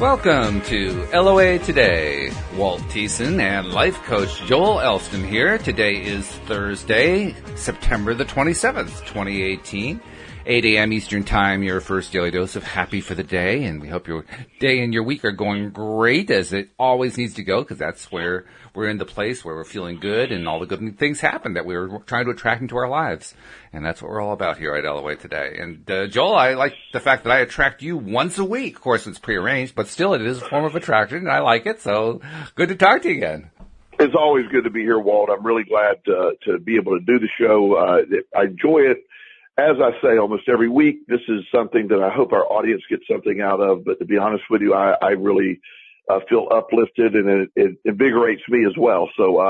Welcome to LOA Today. Walt Thiessen and life coach Joel Elston here. Today is Thursday, September the 27th, 2018. 8 a.m. Eastern Time, your first daily dose of happy for the day. And we hope your day and your week are going great, as it always needs to go, because that's where we're in the place where we're feeling good and all the good things happen that we're trying to attract into our lives. And that's what we're all about here at LOA Today. And Joel, I like the fact that I attract you once a week. Of course, it's prearranged, but still it is a form of attraction, and I like it. So good to talk to you again. It's always good to be here, Walt. I'm really glad to be able to do the show. I enjoy it. As I say, almost every week, this is something that I hope our audience gets something out of. But to be honest with you, I really feel uplifted, and it invigorates me as well. So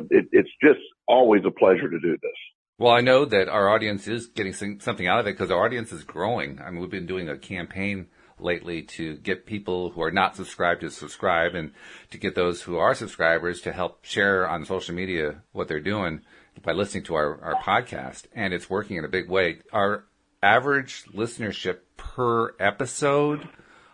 it's just always a pleasure to do this. Well, I know that our audience is getting something out of it because our audience is growing. I mean, we've been doing a campaign lately to get people who are not subscribed to subscribe, and to get those who are subscribers to help share on social media what they're doing by listening to our podcast, and it's working in a big way. Our average listenership per episode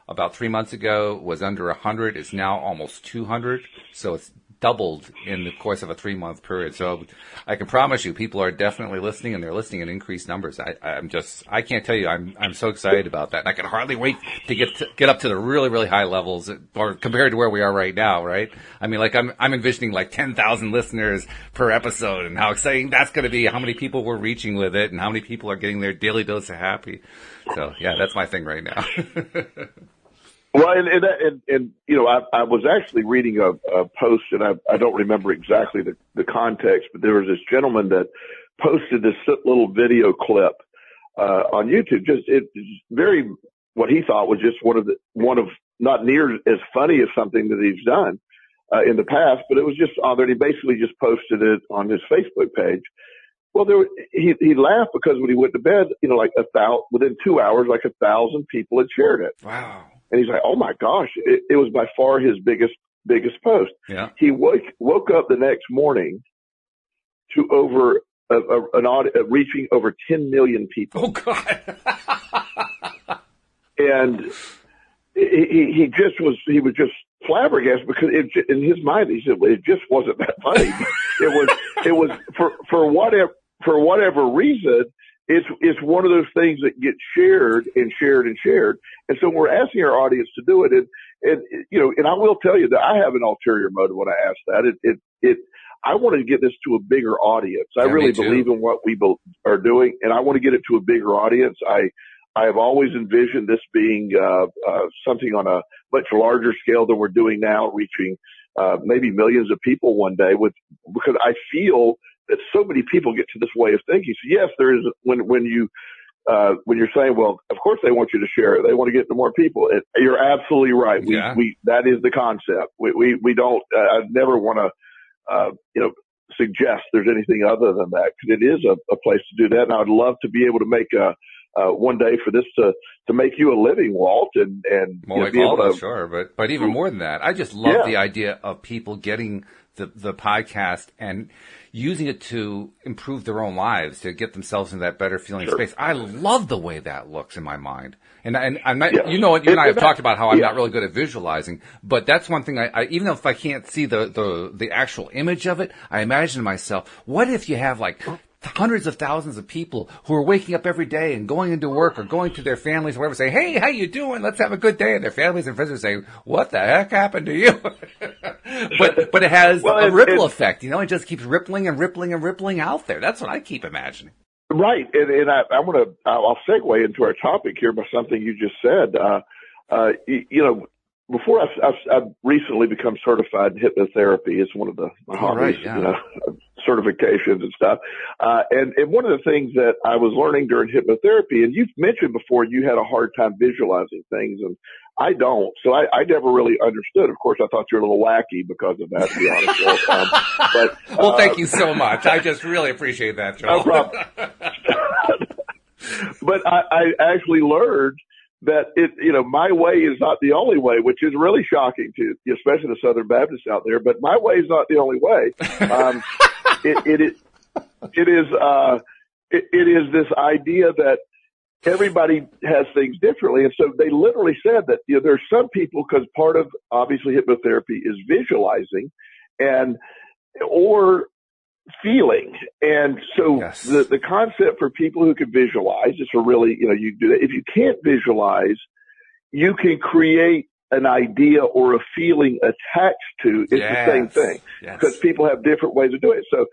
about 3 months ago was under 100. It's now almost 200, so it's doubled in the course of a 3-month period. So I can promise you people are definitely listening, and they're listening in increased numbers. I can't tell you, I'm so excited about that. And I can hardly wait to get up to the really, really high levels, or compared to where we are right now, right? I mean, like I'm envisioning like 10,000 listeners per episode, and how exciting that's going to be, how many people we're reaching with it, and how many people are getting their daily dose of happy. So yeah, that's my thing right now. Well, and you know, I was actually reading a post, and I don't remember exactly the context, but there was this gentleman that posted this little video clip on YouTube. It's very, what he thought was just one of not near as funny as something that he's done in the past, but it was just on there. He basically just posted it on his Facebook page. Well, he laughed because when he went to bed, you know, like within 2 hours, like 1,000 people had shared it. Wow. And he's like, oh my gosh, it was by far his biggest post. Yeah. He woke up the next morning to reaching over 10 million people. Oh God. And he was just flabbergasted, because in his mind, he said, well, it just wasn't that funny. it was for whatever reason. It's one of those things that gets shared and shared and shared. And so we're asking our audience to do it. And you know, and I will tell you that I have an ulterior motive when I ask that. I want to get this to a bigger audience. I really believe in what we are doing, and I want to get it to a bigger audience. I have always envisioned this being something on a much larger scale than we're doing now, reaching maybe millions of people one day, because I feel that so many people get to this way of thinking. So yes, there is, when you're saying, well, of course they want you to share it, they want to get to more people. You're absolutely right. Yeah. That is the concept. We don't, I never want to, suggest there's anything other than that, because it is a place to do that. And I'd love to be able to make one day for this to make you a living, Walt, and well, like be able to, sure, but even more than that, I just love the idea of people getting the podcast and using it to improve their own lives, to get themselves in that better feeling space. I love the way that looks in my mind. And I'm not, you know, you and I have talked about how I'm not really good at visualizing, but that's one thing I even if I can't see the actual image of it, I imagine to myself, what if you have like hundreds of thousands of people who are waking up every day and going into work or going to their families or whatever, say, hey, how you doing? Let's have a good day. And their families and friends are saying, what the heck happened to you? but it has a ripple effect, you know, it just keeps rippling and rippling and rippling out there. That's what I keep imagining. Right. And I'll segue into our topic here by something you just said. You know, before I've recently become certified in hypnotherapy. It's one of my hobbies, you know, certifications and stuff. And one of the things that I was learning during hypnotherapy, and you've mentioned before, you had a hard time visualizing things, and I don't. So I never really understood. Of course, I thought you were a little wacky because of that, to be honest. Well, thank you so much. I just really appreciate that, Joel. No problem. But I actually learned that my way is not the only way, which is really shocking to, especially the Southern Baptists out there. But my way is not the only way. It is this idea that everybody has things differently. And so they literally said that, there's some people, because part of obviously hypnotherapy is visualizing or feeling. And so Yes. the concept for people who can visualize is to really, you do that. If you can't visualize, you can create an idea or a feeling attached to. It's the same thing, because people have different ways of doing it. So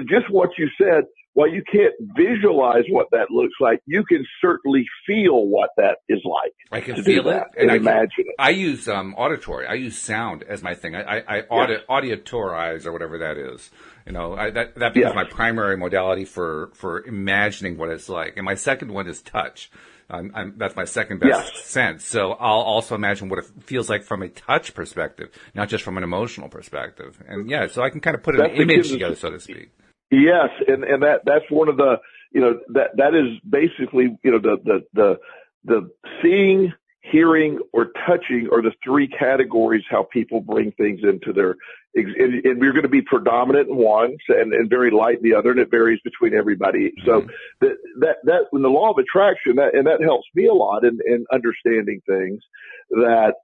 just what you said, while you can't visualize what that looks like, you can certainly feel what that is like. I can feel it and imagine it. I use auditory. I use sound as my thing. I auditorize, or whatever that is. That becomes my primary modality for imagining what it's like. And my second one is touch. That's my second best sense. So I'll also imagine what it feels like from a touch perspective, not just from an emotional perspective. And so I can kind of put an image together, so to speak. Yes, and that's one of the that is basically the seeing, hearing, or touching are the three categories how people bring things into their, and we're going to be predominant in one and very light in the other, and it varies between everybody. So that when the law of attraction, that helps me a lot in understanding things, that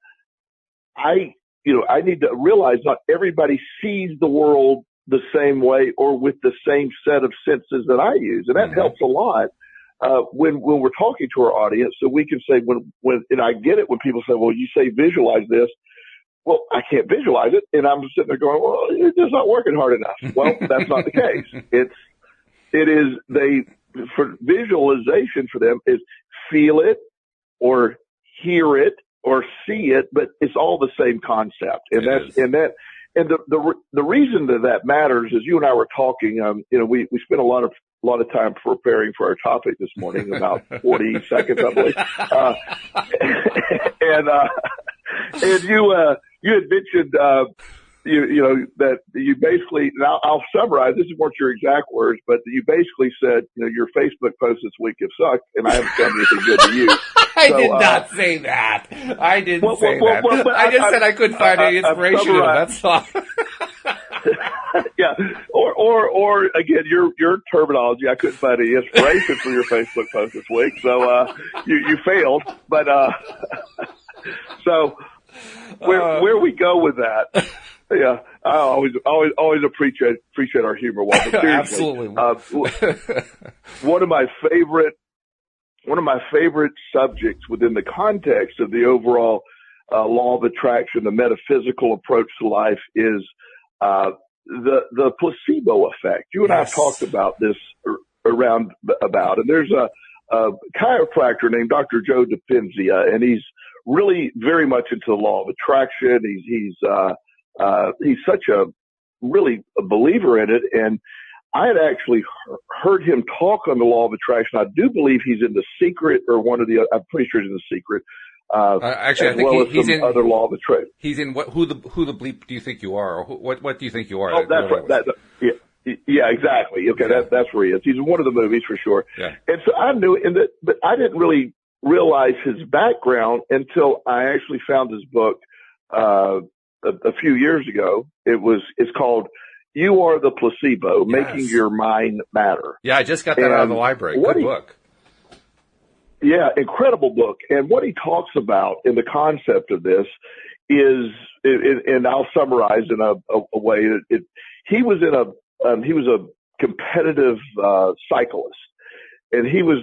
I need to realize not everybody sees the world the same way or with the same set of senses that I use. And that helps a lot when we're talking to our audience. So we can say and I get it when people say, well, you say visualize this. Well, I can't visualize it. And I'm sitting there going, well, it's just not working hard enough. Well, that's not the case. For visualization for them is feel it or hear it or see it, but it's all the same concept. And the reason that matters is you and I were talking, we spent a lot of time preparing for our topic this morning, about 40 seconds, I believe. And you had mentioned, that you basically, and I'll summarize, this weren't your exact words, but you basically said, your Facebook posts this week have sucked and I haven't done anything good to you. I did not say that. I didn't say that. I just said I couldn't find any inspiration in it. That's all. Yeah. Or again, your terminology, I couldn't find any inspiration for your Facebook post this week. So, you failed, but, so where we go with that. Yeah. I always appreciate our humor, Walter. Absolutely. One of my favorite subjects within the context of the overall law of attraction, the metaphysical approach to life, is the placebo effect. You and I have talked about this and there's a chiropractor named Dr. Joe Dispenza, and he's really very much into the law of attraction. He's such a believer in it, and I had actually heard him talk on the law of attraction. I do believe he's in The Secret, or one of the. I'm pretty sure he's in The Secret. Actually, I think he's in other law of attraction. He's in Who the bleep do you think you are, or what do you think you are? Oh, that's right. Yeah, exactly. Okay, that's where he is. He's in one of the movies for sure. Yeah. And so I knew, but I didn't really realize his background until I actually found his book a few years ago. It's called You Are the Placebo, Making Your Mind Matter. Yeah, I just got that out of the library. Good book. Yeah, incredible book. And what he talks about in the concept of this is, and I'll summarize in a way, he was a competitive cyclist, and he was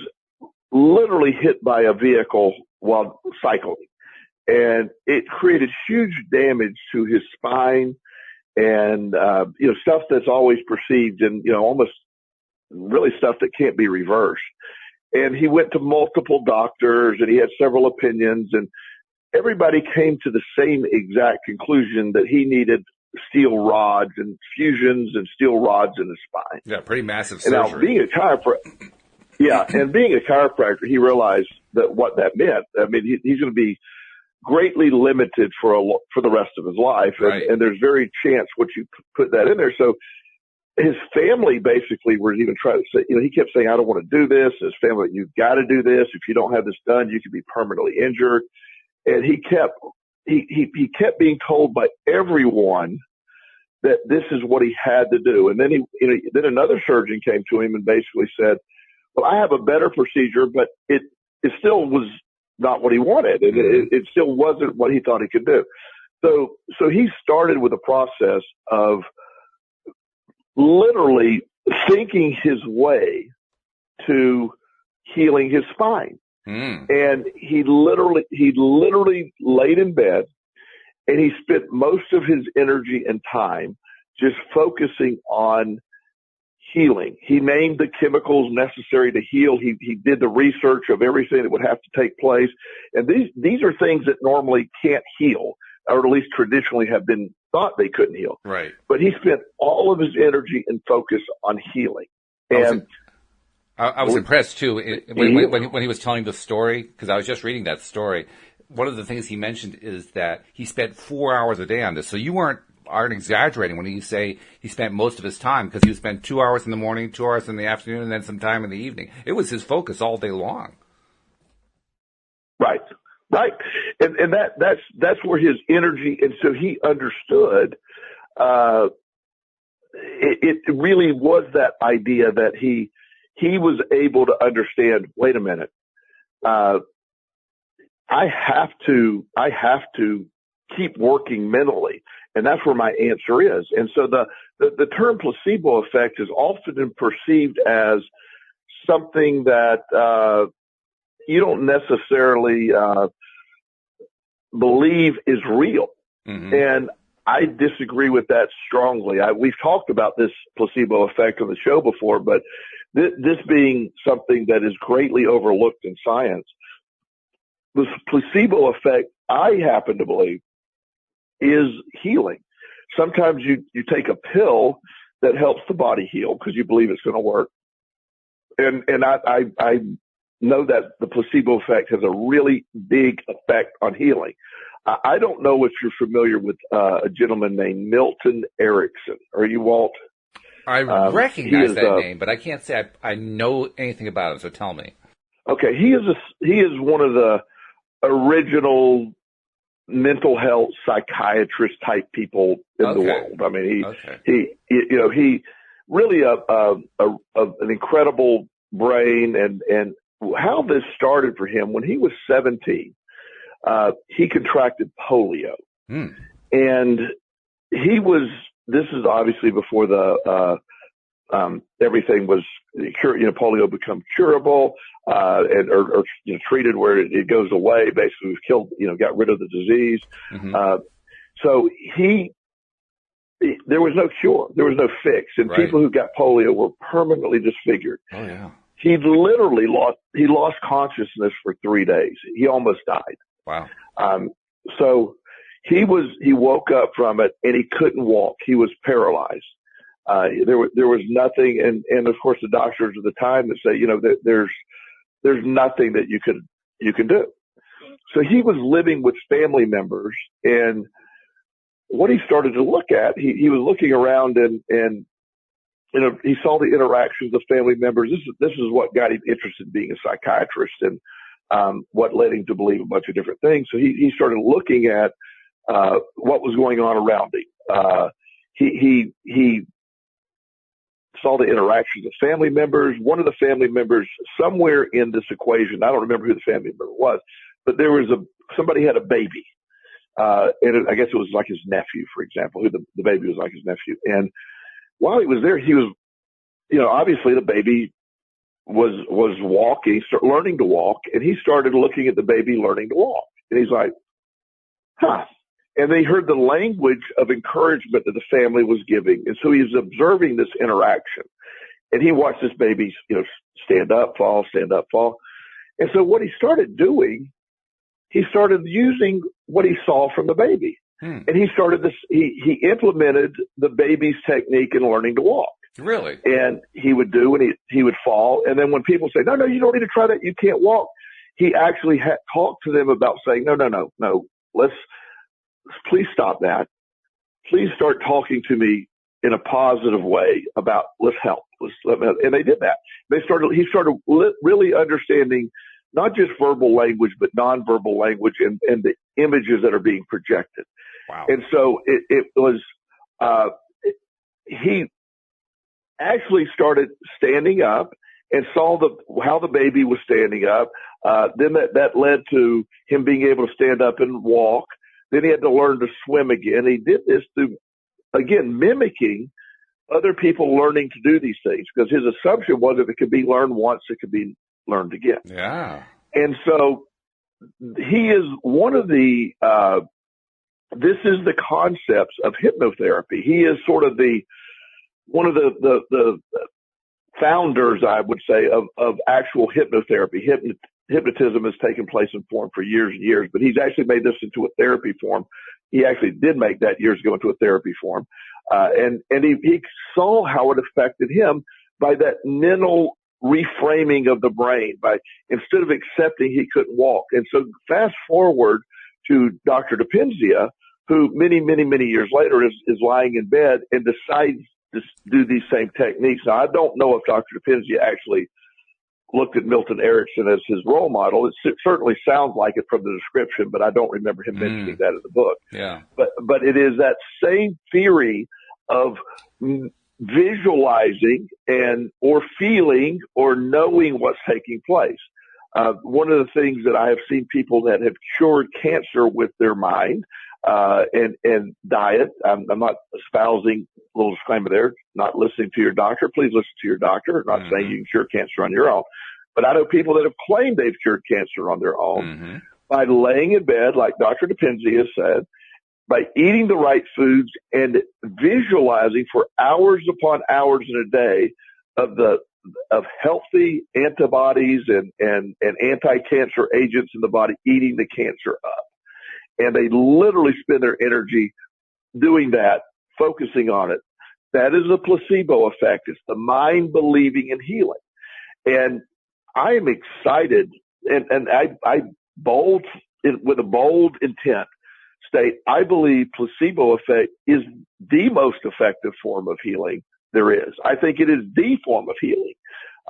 literally hit by a vehicle while cycling. And it created huge damage to his spine and, stuff that's always perceived and, almost really stuff that can't be reversed. And he went to multiple doctors and he had several opinions, and everybody came to the same exact conclusion that he needed steel rods and fusions and steel rods in his spine. Yeah, pretty massive surgery. And now being a chiropractor, he realized that what that meant. I mean, he's going to be greatly limited for the rest of his life. And there's very chance once you put that in there. So his family basically were even trying to say, he kept saying, I don't want to do this. His family, you've got to do this. If you don't have this done, you could be permanently injured. And he kept being told by everyone that this is what he had to do. And then then another surgeon came to him and basically said, well, I have a better procedure, but it still was not what he wanted, and it still wasn't what he thought he could do. So he started with a process of literally thinking his way to healing his spine. And he literally laid in bed, and he spent most of his energy and time just focusing on healing. He named the chemicals necessary to heal. He did the research of everything that would have to take place. And these are things that normally can't heal, or at least traditionally have been thought they couldn't heal. Right. But he spent all of his energy and focus on healing. And I was impressed too when he was telling the story, because I was just reading that story. One of the things he mentioned is that he spent 4 hours a day on this. So you aren't exaggerating when you say he spent most of his time, because he would spend 2 hours in the morning, 2 hours in the afternoon, and then some time in the evening. It was his focus all day long. Right. And that's where his energy, and so he understood, it really was that idea that he was able to understand, wait a minute, I have to keep working mentally. And that's where my answer is. And so the term placebo effect is often perceived as something that, you don't necessarily, believe is real. And I disagree with that strongly. We've talked about this placebo effect on the show before, but this being something that is greatly overlooked in science, the placebo effect, I happen to believe, is healing. Sometimes you take a pill that helps the body heal because you believe it's going to work. And I know that the placebo effect has a really big effect on healing. I don't know if you're familiar with a gentleman named Milton Erickson. Are you, Walt? I recognize that name, but I can't say I know anything about him, so tell me. Okay, he is one of the original mental health psychiatrist type people in the world. I mean, he really an incredible brain, and how this started for him when he was 17. He contracted polio, and this is obviously before the everything was polio become curable, or treated where it goes away. Basically, was killed, got rid of the disease. So there was no cure, there was no fix, and people who got polio were permanently disfigured. Oh yeah. He literally lost consciousness for 3 days. He almost died. Wow. So he woke up from it, and he couldn't walk. He was paralyzed. There was nothing. And of course the doctors at the time that say, there's nothing that you can do. So he was living with family members, and what he started to look at, he was looking around and he saw the interactions of family members. This is what got him interested in being a psychiatrist, and what led him to believe a bunch of different things. So he started looking at what was going on around him. He saw the interactions of family members. One of the family members somewhere in this equation, I don't remember who the family member was, but there was somebody had a baby. And I guess it was like his nephew, for example, who the baby was like his nephew. And while he was there, he was, obviously the baby was walking, learning to walk, and he started looking at the baby learning to walk. And he's like, huh. And they heard the language of encouragement that the family was giving. And so he was observing this interaction. And he watched this baby, stand up, fall, stand up, fall. And so what he started doing, he started using what he saw from the baby. And he started this, he implemented the baby's technique in learning to walk. Really? And he would do, and he would fall. And then when people say, no, you don't need to try that, you can't walk, he actually talked to them about saying, no, please stop that. Please start talking to me in a positive way about, let's help. And they did that. He started really understanding not just verbal language, but nonverbal language and the images that are being projected. Wow. And so it was, he actually started standing up and saw how the baby was standing up. Then that led to him being able to stand up and walk. Then he had to learn to swim again. He did this through, again, mimicking other people learning to do these things, because his assumption was if it could be learned once, it could be learned again. Yeah. And so he is one of the, this is the concepts of hypnotherapy. He is sort of one of the founders, I would say, of actual hypnotherapy. Hypnotism has taken place in form for years and years, but he's actually made this into a therapy form. He actually did make that years ago into a therapy form. And he saw how it affected him by that mental reframing of the brain, by instead of accepting he couldn't walk. And so fast forward to Dr. DiPenzia, who many, many, many years later is lying in bed and decides to do these same techniques. Now, I don't know if Dr. DiPenzia actually looked at Milton Erickson as his role model. It certainly sounds like it from the description, but I don't remember him mentioning that in the book. Yeah. But it is that same theory of visualizing or feeling or knowing what's taking place. One of the things that I have seen people that have cured cancer with their mind, and diet. I'm not espousing, a little disclaimer there, not listening to your doctor. Please listen to your doctor. I'm not saying you can cure cancer on your own, but I know people that have claimed they've cured cancer on their own by laying in bed, like Dr. DiPenzia said, by eating the right foods and visualizing for hours upon hours in a day of healthy antibodies and anti-cancer agents in the body, eating the cancer up. And they literally spend their energy doing that, focusing on it. That is a placebo effect. It's the mind believing in healing. And I am excited, and I bold, with a bold intent, state I believe placebo effect is the most effective form of healing there is. I think it is the form of healing.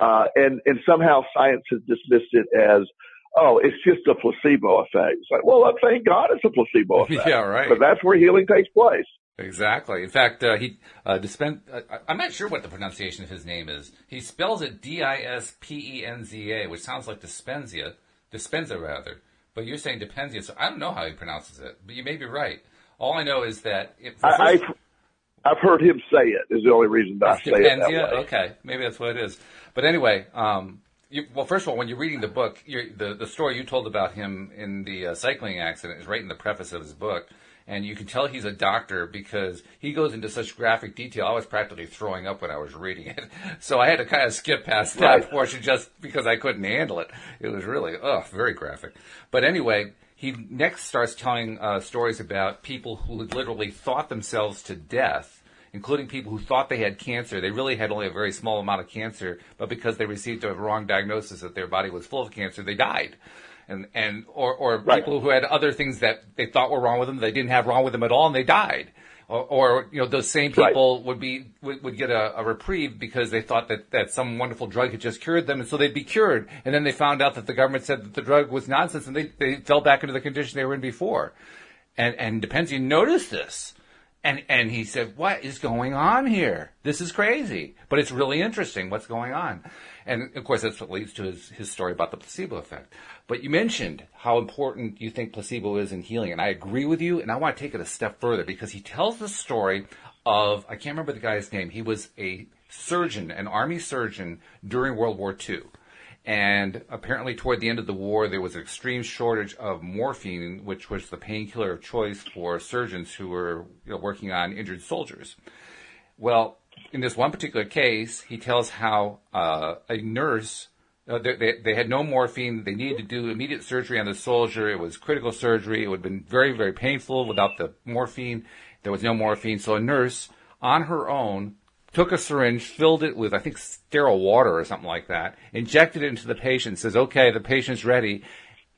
And somehow science has dismissed it as, oh, it's just a placebo effect. It's like, well, thank God it's a placebo effect. Yeah, right. But that's where healing takes place. Exactly. In fact, I'm not sure what the pronunciation of his name is. He spells it Dispenza, which sounds like Dispenza rather. But you're saying Dipenzia, so I don't know how he pronounces it. But you may be right. All I know is that I've heard him say it. Is the only reason that I say it that way. Okay, maybe that's what it is. But anyway, well, first of all, when you're reading the book, the story you told about him in the cycling accident is right in the preface of his book. And you can tell he's a doctor because he goes into such graphic detail. I was practically throwing up when I was reading it. So I had to kind of skip past that portion just because I couldn't handle it. It was really, very graphic. But anyway, he next starts telling stories about people who had literally thought themselves to death, including people who thought they had cancer. They really had only a very small amount of cancer, but because they received a wrong diagnosis that their body was full of cancer, they died. Or people who had other things that they thought were wrong with them, they didn't have wrong with them at all, and they died. Or those same people would get a reprieve because they thought that some wonderful drug had just cured them, and so they'd be cured. And then they found out that the government said that the drug was nonsense, and they fell back into the condition they were in before. And Dipenzia noticed this. And he said, what is going on here? This is crazy. But it's really interesting what's going on. And, of course, that's what leads to his story about the placebo effect. But you mentioned how important you think placebo is in healing. And I agree with you, and I want to take it a step further because he tells the story of, I can't remember the guy's name. He was a surgeon, an army surgeon during World War II. And apparently toward the end of the war, there was an extreme shortage of morphine, which was the painkiller of choice for surgeons who were working on injured soldiers. Well, in this one particular case, he tells how a nurse, they had no morphine. They needed to do immediate surgery on the soldier. It was critical surgery. It would have been very, very painful without the morphine. There was no morphine. So a nurse, on her own, took a syringe, filled it with, I think, sterile water or something like that, injected it into the patient, says, okay, the patient's ready.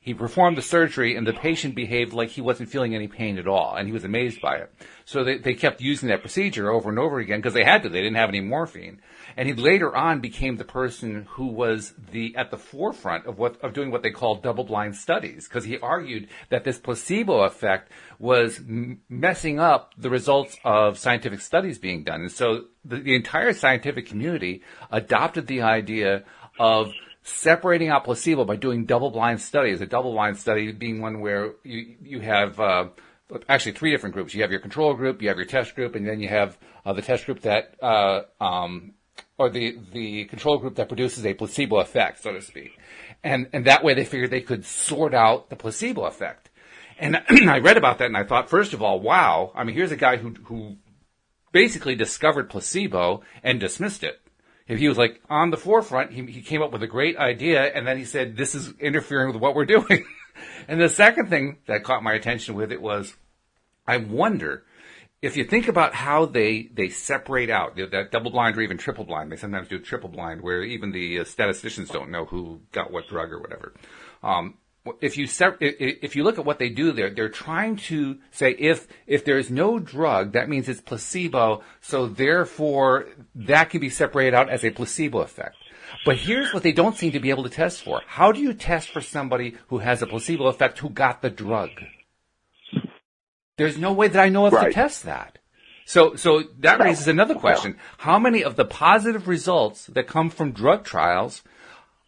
He performed the surgery, and the patient behaved like he wasn't feeling any pain at all, and he was amazed by it. So they kept using that procedure over and over again because they had to. They didn't have any morphine. And he later on became the person who was at the forefront of doing what they call double-blind studies, because he argued that this placebo effect was messing up the results of scientific studies being done. And so the entire scientific community adopted the idea of separating out placebo by doing double-blind studies. A double-blind study being one where you have actually three different groups. You have your control group, you have your test group, and then you have the test group that or the control group that produces a placebo effect, so to speak. And that way they figured they could sort out the placebo effect. And I read about that and I thought, first of all, wow. I mean, here's a guy who basically discovered placebo and dismissed it. If he was like on the forefront, he came up with a great idea and then he said, this is interfering with what we're doing. And the second thing that caught my attention with it was, I wonder if you think about how they separate out that double blind or even triple blind. They sometimes do triple blind where even the statisticians don't know who got what drug or whatever. If you look at what they do there, they're trying to say if there's no drug, that means it's placebo, so therefore that can be separated out as a placebo effect. But here's what they don't seem to be able to test for. How do you test for somebody who has a placebo effect who got the drug? There's no way that I know of to test that. So that raises another question. How many of the positive results that come from drug trials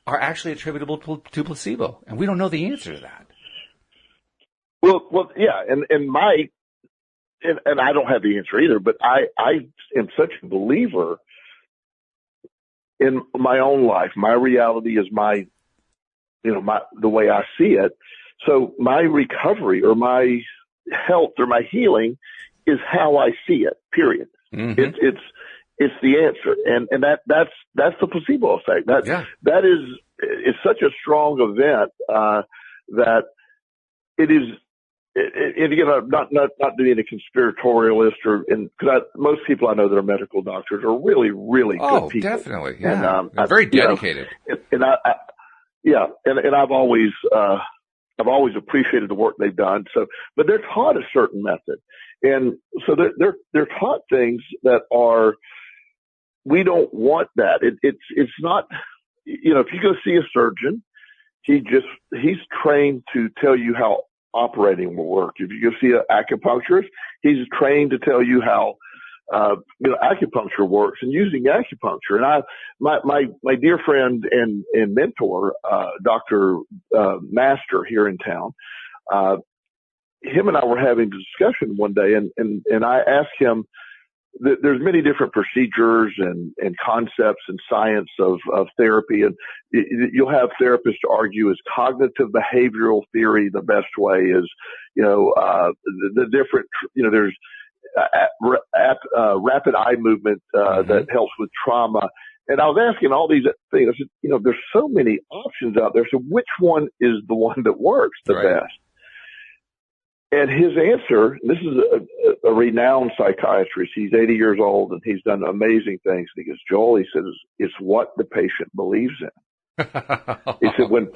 are actually attributable to placebo? And we don't know the answer to that. Well, yeah, and I don't have the answer either, but I am such a believer in my own life. My reality is the way I see it. So my recovery or my health or my healing is how I see it, period. Mm-hmm. It's the answer. And that's the placebo effect. That is, it's such a strong event, that it is, and again, I'm not being a conspiratorialist because most people I know that are medical doctors are really, really good people. Oh, definitely. Yeah. And, they're very dedicated. And I've always appreciated the work they've done. So, but they're taught a certain method. And so they're taught things that are, we don't want that. It's not, if you go see a surgeon, he's trained to tell you how operating will work. If you go see an acupuncturist, he's trained to tell you how, acupuncture works and using acupuncture. And my dear friend and mentor, Dr. Master here in town, him and I were having a discussion one day and I asked him, there's many different procedures and concepts and science of therapy. And you'll have therapists argue is cognitive behavioral theory the best way is, the different, there's rapid eye movement, that helps with trauma. And I was asking all these things. I said, there's so many options out there. So which one is the one that works the best? And his answer, this is a renowned psychiatrist. He's 80 years old and he's done amazing things. And he goes, Joel, he says, it's what the patient believes in. He said, when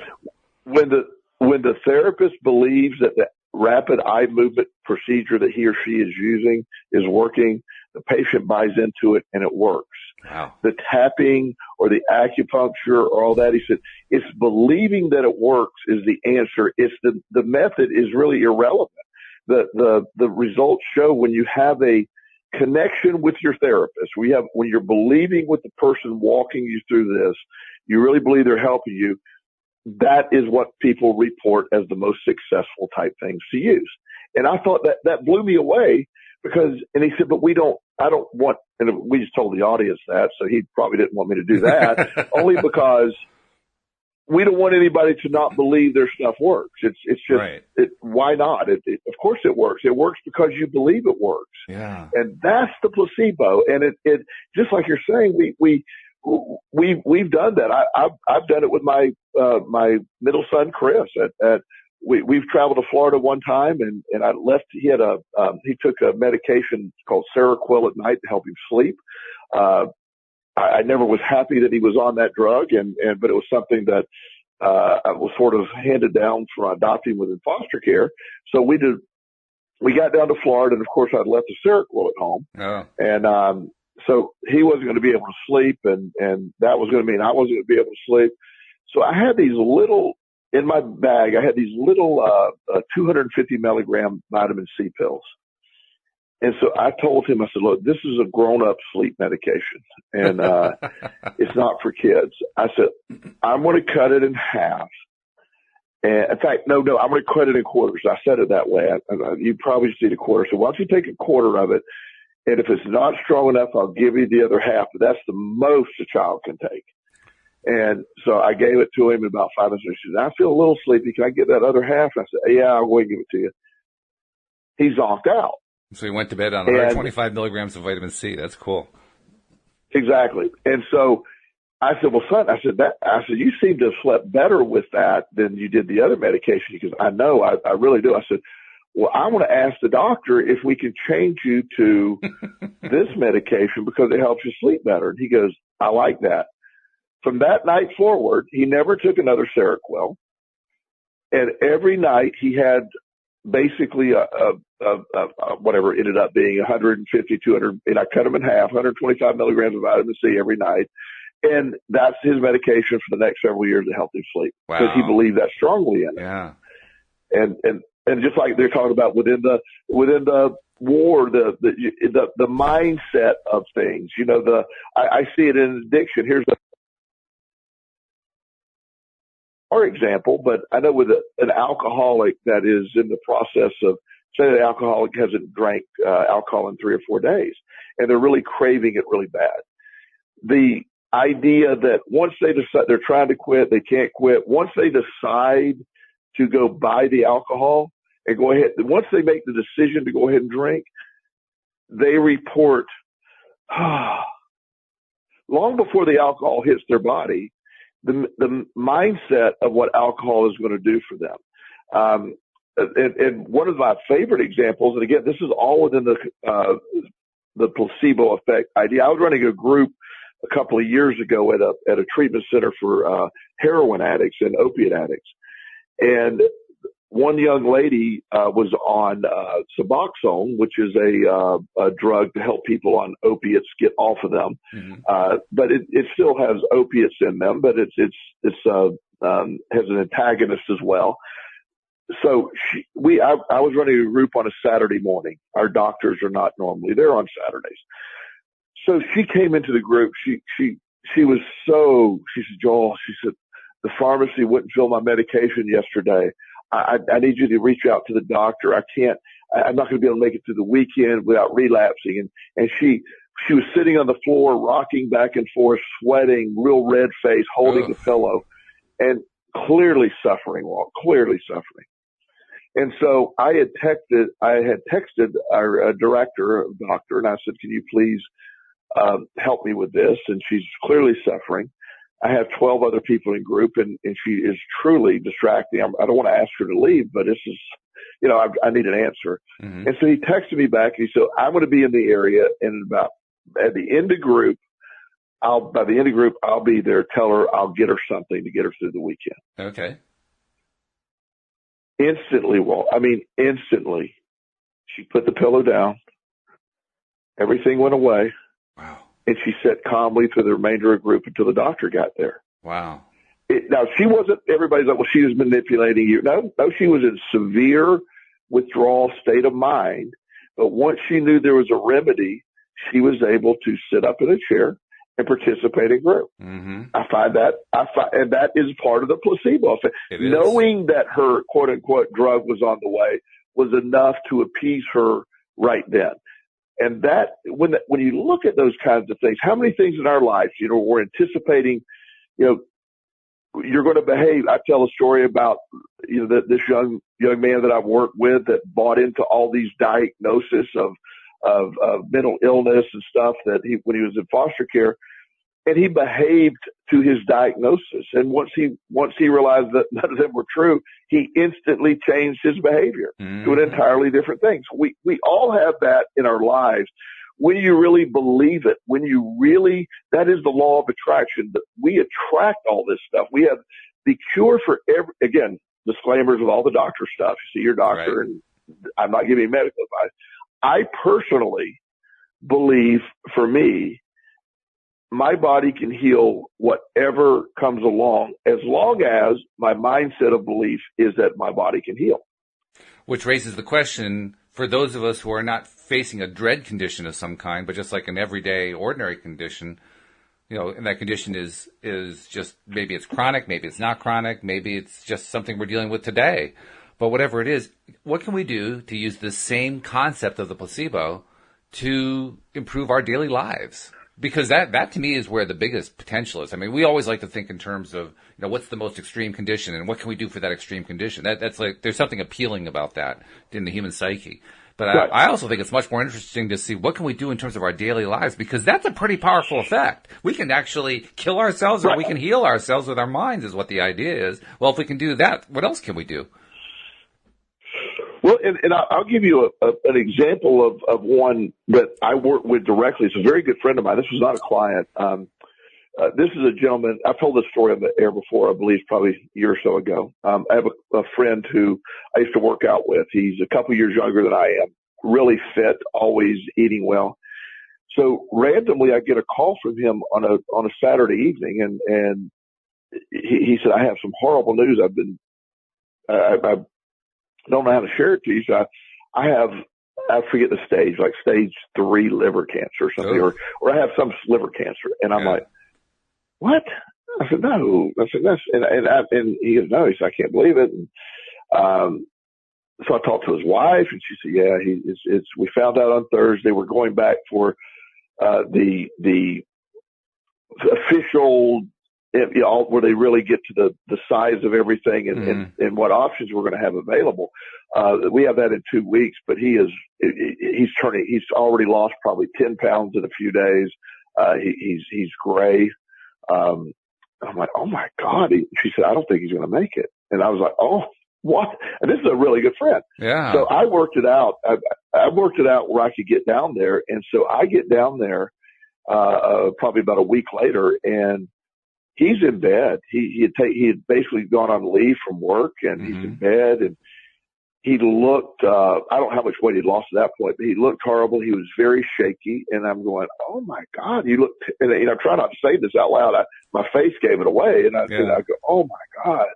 the therapist believes that the rapid eye movement procedure that he or she is using is working, the patient buys into it and it works. Wow. The tapping or the acupuncture or all that, he said, it's believing that it works is the answer. It's the method is really irrelevant. The results show when you have a connection with your therapist, when you're believing with the person walking you through this, you really believe they're helping you. That is what people report as the most successful type things to use. And I thought that blew me away and he said, but I don't want, and we just told the audience that, so he probably didn't want me to do that, only because we don't want anybody to not believe their stuff works. It's just, right. Why not? Of course it works. It works because you believe it works. Yeah. And that's the placebo. And it just like you're saying, we've done that. I've done it with my middle son, Chris. We've traveled to Florida one time and I left, he took a medication called Seroquel at night to help him sleep. I never was happy that he was on that drug but it was something that, was sort of handed down from adopting within foster care. So we got down to Florida and of course I'd left the Seroquel at home. Oh. And, so he wasn't going to be able to sleep and that was going to mean I wasn't going to be able to sleep. So I had these in my bag, I had these little, 250 milligram vitamin C pills. And so I told him, I said, look, this is a grown-up sleep medication, and it's not for kids. I said, I'm going to cut it in half. And in fact, no, I'm going to cut it in quarters. I said it that way. You probably just need a quarter. So why don't you take a quarter of it? And if it's not strong enough, I'll give you the other half. But that's the most a child can take. And so I gave it to him in about 5 minutes. He said, I feel a little sleepy. Can I get that other half? And I said, yeah, I'll go ahead and give it to you. He zonked out. So he went to bed on 125 milligrams of vitamin C. That's cool. Exactly. And so I said, well, son, I said, you seem to have slept better with that than you did the other medication. Because I know, I really do. I said, well, I want to ask the doctor if we can change you to this medication because it helps you sleep better. And he goes, I like that. From that night forward, he never took another Seroquel. And every night he had basically whatever it ended up being 150, 200, and I cut him in half, 125 milligrams of vitamin C every night. And that's his medication for the next several years to help him sleep. Wow. Because he believed that strongly in it. Yeah. And just like they're talking about within the war, the mindset of things, I see it in addiction. Here's our example, but I know with an alcoholic that is in the process of, say the alcoholic hasn't drank alcohol in 3 or 4 days and they're really craving it really bad. The idea that once they decide they're trying to quit, they can't quit. Once they decide to go buy the alcohol and go ahead, once they make the decision to go ahead and drink, they report long before the alcohol hits their body, the mindset of what alcohol is going to do for them. And one of my favorite examples, and again, this is all within the placebo effect idea. I was running a group a couple of years ago at a treatment center for heroin addicts and opiate addicts. And one young lady was on Suboxone, which is a drug to help people on opiates get off of them. Mm-hmm. But it still has opiates in them, but it has an antagonist as well. So I was running a group on a Saturday morning. Our doctors are not normally there on Saturdays. So she came into the group. She said, Joel, she said, the pharmacy wouldn't fill my medication yesterday. I need you to reach out to the doctor. I'm not going to be able to make it through the weekend without relapsing. And she was sitting on the floor, rocking back and forth, sweating, real red face, holding the pillow, and clearly suffering. And so I had texted our director, doctor, and I said, can you please help me with this? And she's clearly suffering. I have 12 other people in group, and she is truly distracting. I don't want to ask her to leave, but this is, I need an answer. Mm-hmm. And so he texted me back, and he said, I'm going to be in the area, and at the end of group, I'll be there. Tell her I'll get her something to get her through the weekend. Okay. Instantly, she put the pillow down. Everything went away. Wow. And she sat calmly through the remainder of the group until the doctor got there. Wow. Now, she wasn't, everybody's like, well, she was manipulating you. No, she was in severe withdrawal state of mind. But once she knew there was a remedy, she was able to sit up in a chair and participate in group. Mm-hmm. And that is part of the placebo effect. Knowing that her quote unquote drug was on the way was enough to appease her right then. And that, when you look at those kinds of things, how many things in our lives, we're anticipating, you're going to behave. I tell a story about, this young man that I've worked with that bought into all these diagnoses of mental illness and stuff that when he was in foster care, and he behaved to his diagnosis. And once he realized that none of them were true, he instantly changed his behavior to an entirely different thing. So we all have that in our lives. When you really believe it, that is the law of attraction, that we attract all this stuff. We have the cure for again, disclaimers with all the doctor stuff. You see your doctor, right. And I'm not giving medical advice. I personally believe, for me, my body can heal whatever comes along as long as my mindset of belief is that my body can heal. Which raises the question for those of us who are not facing a dread condition of some kind, but just like an everyday, ordinary condition, and that condition is just, maybe it's chronic, maybe it's not chronic, maybe it's just something we're dealing with today. But whatever it is, what can we do to use the same concept of the placebo to improve our daily lives? Because that to me is where the biggest potential is. I mean, we always like to think in terms of, what's the most extreme condition and what can we do for that extreme condition? That's like, there's something appealing about that in the human psyche. But right. I also think it's much more interesting to see what can we do in terms of our daily lives, because that's a pretty powerful effect. We can actually kill ourselves or we can heal ourselves with our minds is what the idea is. Well, if we can do that, what else can we do? Well, and I'll give you an example of one that I work with directly. It's a very good friend of mine. This was not a client. This is a gentleman. I've told this story on the air before, I believe, probably a year or so ago. I have a friend who I used to work out with. He's a couple years younger than I am, really fit, always eating well. So randomly, I get a call from him on a Saturday evening, and he said, "I have some horrible news. I don't know how to share it to you. So I forget the stage, like stage 3 liver cancer or something, or I have some liver cancer." And I'm like, "What?" I said, "No." I said, "That's," and he goes, "No." He said, "I can't believe it." And, so I talked to his wife, and she said, "Yeah, we found out on Thursday. We're going back for, the official, where they really get to the size of everything and what options we're going to have available. We have that in 2 weeks, but he's already lost probably 10 pounds in a few days. He's gray." I'm like, "Oh my God." She said, "I don't think he's going to make it." And I was like, "Oh, what?" And this is a really good friend. Yeah. So I worked it out. I worked it out where I could get down there. And so I get down there, probably about a week later, and he's in bed. He had basically gone on leave from work, and he's in bed, and he looked, I don't know how much weight he'd lost at that point, but he looked horrible. He was very shaky. And I'm going, "Oh my God, you look," and I'm trying not to say this out loud. My face gave it away. And I go, "Oh my God."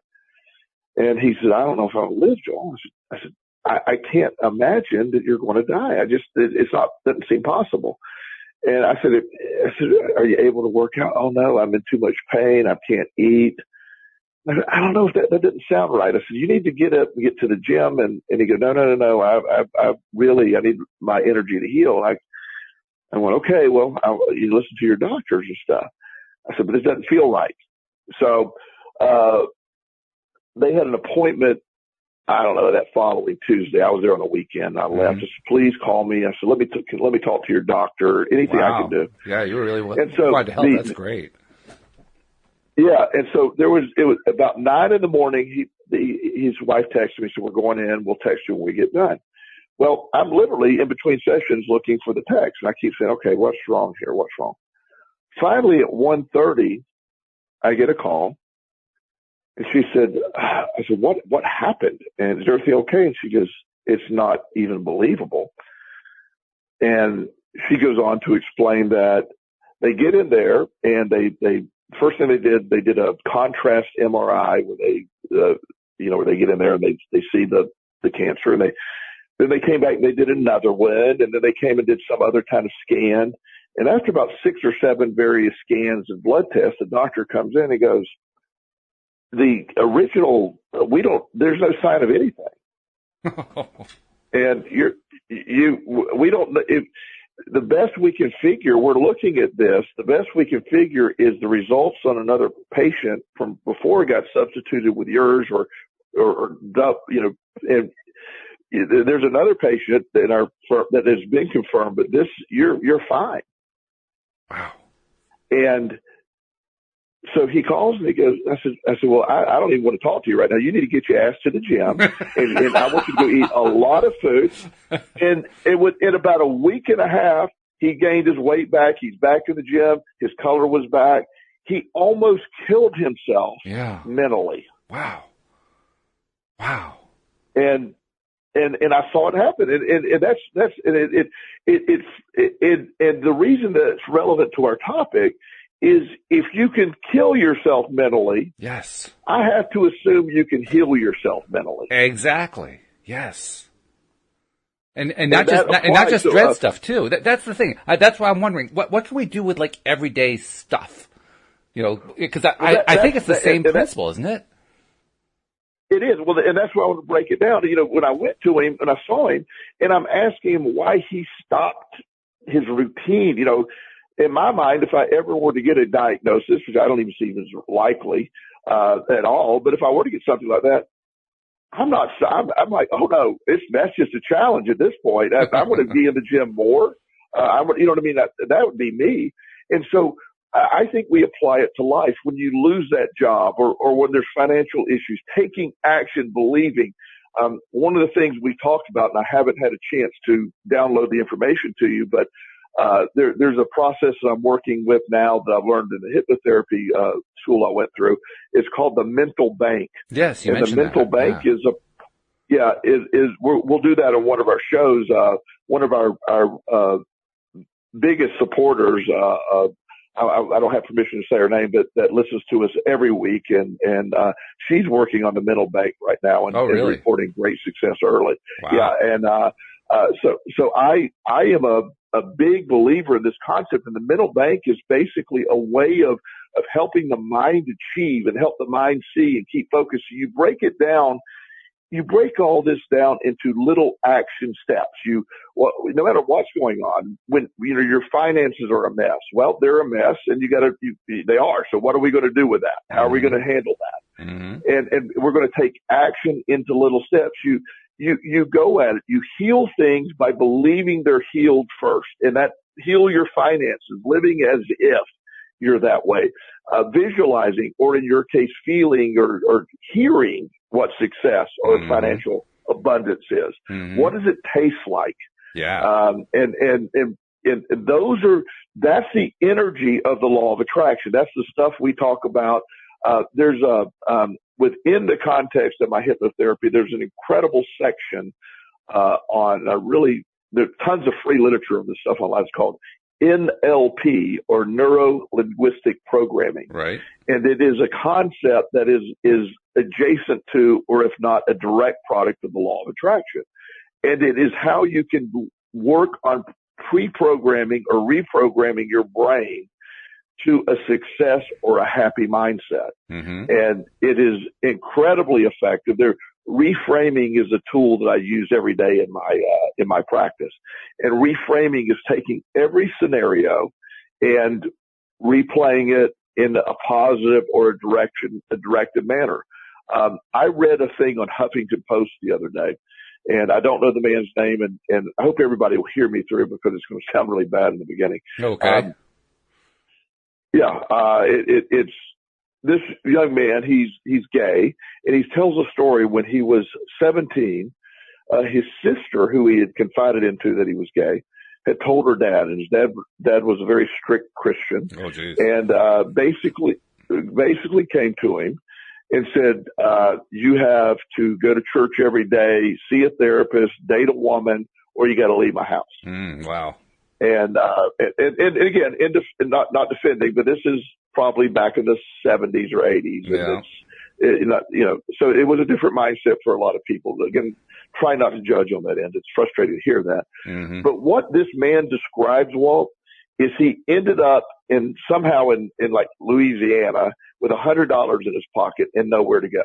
And he said, "I don't know if I'll live, Joel." I said, I can't imagine that you're going to die. Doesn't seem possible. And I said, "Are you able to work out?" "Oh no, I'm in too much pain. I can't eat." I said, "I don't know if that didn't sound right." I said, "You need to get up and get to the gym." And he goes, No. I need my energy to heal. I went, "Okay, well, you listen to your doctors and stuff." I said, "But it doesn't feel right." So, they had an appointment, I don't know, that following Tuesday. I was there on a weekend. I left. I said, "Please call me." I said, let me talk to your doctor. Anything I can do. Yeah, you were really glad to help. That's great. Yeah. And so it was about 9 a.m. His wife texted me, said, "We're going in. We'll text you when we get done." Well, I'm literally in between sessions looking for the text, and I keep saying, "Okay, what's wrong here? What's wrong?" Finally, at 1:30, I get a call. And she said, I said, what happened? And is everything okay? And she goes, "It's not even believable." And she goes on to explain that they get in there, and they first thing they did a contrast MRI where where they get in there and they see the cancer, and then they came back and they did another one, and then they came and did some other kind of scan. And after about 6 or 7 various scans and blood tests, the doctor comes in and goes, "The original, there's no sign of anything." And we don't, the best we can figure, we're looking at this, the best we can figure is the results on another patient from before it got substituted with yours or, and there's another patient that has been confirmed, but you're fine. Wow. And so he calls and he goes, I said, "Well, I don't even want to talk to you right now. You need to get your ass to the gym, and I want you to go eat a lot of food." And in about a week and a half, he gained his weight back. He's back in the gym. His color was back. He almost killed himself mentally. Wow. And I saw it happen. And the reason that it's relevant to our topic is if you can kill yourself mentally, yes, I have to assume you can heal yourself mentally. Exactly. Yes. And not just dread stuff too. That's the thing. That's why I'm wondering what can we do with like everyday stuff, because I think it's the same principle, isn't it? It is. Well, and that's why I want to break it down. When I went to him and I saw him and I'm asking him why he stopped his routine, in my mind, if I ever were to get a diagnosis, which I don't even see as likely, at all, but if I were to get something like that, I'm like, oh no, that's just a challenge at this point. I want to be in the gym more. You know what I mean? That would be me. And so I think we apply it to life. When you lose that job or when there's financial issues, taking action, believing. One of the things we talked about, and I haven't had a chance to download the information to you, but there's a process that I'm working with now that I've learned in the hypnotherapy school I went through. It's called the mental bank. Yes, you mentioned that. And the mental bank we'll do that on one of our shows. One of our biggest supporters, I don't have permission to say her name, but that listens to us every week, and she's working on the mental bank right now and reporting great success early. Wow. Yeah, and so I am a big believer in this concept, and the mental bank is basically a way of helping the mind achieve and help the mind see and keep focused. So you break it down. You break all this down into little action steps. No matter what's going on, when your finances are a mess, well, they're a mess, and they are. So what are we going to do with that? How are we going to handle that? Mm-hmm. And we're going to take action into little steps. You go at it. You heal things by believing they're healed first, and that heal your finances, living as if you're that way, visualizing, or in your case, feeling or hearing what success or financial abundance is. Mm-hmm. What does it taste like? Yeah. And that's the energy of the law of attraction. That's the stuff we talk about. There's within the context of my hypnotherapy, there's an incredible section, there's tons of free literature on this stuff online. It's called NLP, or neuro-linguistic programming. Right. And it is a concept that is adjacent to, or if not a direct product of, the law of attraction. And it is how you can work on pre-programming or reprogramming your brain to a success or a happy mindset. Mm-hmm. And it is incredibly effective. Reframing is a tool that I use every day in my practice. And reframing is taking every scenario and replaying it in a positive or a directed manner. I read a thing on Huffington Post the other day, and I don't know the man's name, and I hope everybody will hear me through because it's going to sound really bad in the beginning. Okay. It's this young man. He's gay, and he tells a story when he was 17. His sister, who he had confided into that he was gay, had told her dad, and his dad was a very strict Christian. Oh, geez. And basically came to him and said, you have to go to church every day, see a therapist, date a woman, or you got to leave my house. Wow. And again, not defending, but this is probably back in the 70s or 80s. Yeah. So it was a different mindset for a lot of people. Again, try not to judge on that end. It's frustrating to hear that. Mm-hmm. But what this man describes, Walt, is he ended up somehow in like Louisiana with $100 in his pocket and nowhere to go.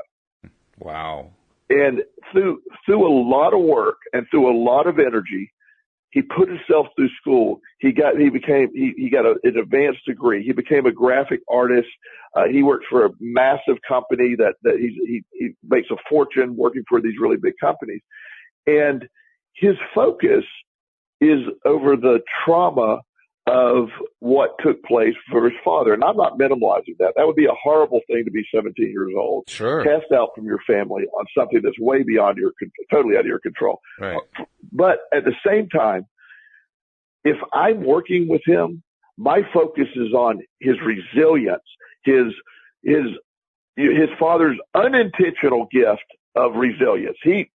Wow. And through a lot of work and through a lot of energy, he put himself through school. He got an advanced degree. He became a graphic artist. He works for a massive company that he makes a fortune working for these really big companies. And his focus is over the trauma of what took place for his father. And I'm not minimalizing that. That would be a horrible thing to be 17 years old. Sure. Cast out from your family on something that's way beyond totally out of your control. Right. But at the same time, if I'm working with him, my focus is on his resilience, his father's unintentional gift of resilience. He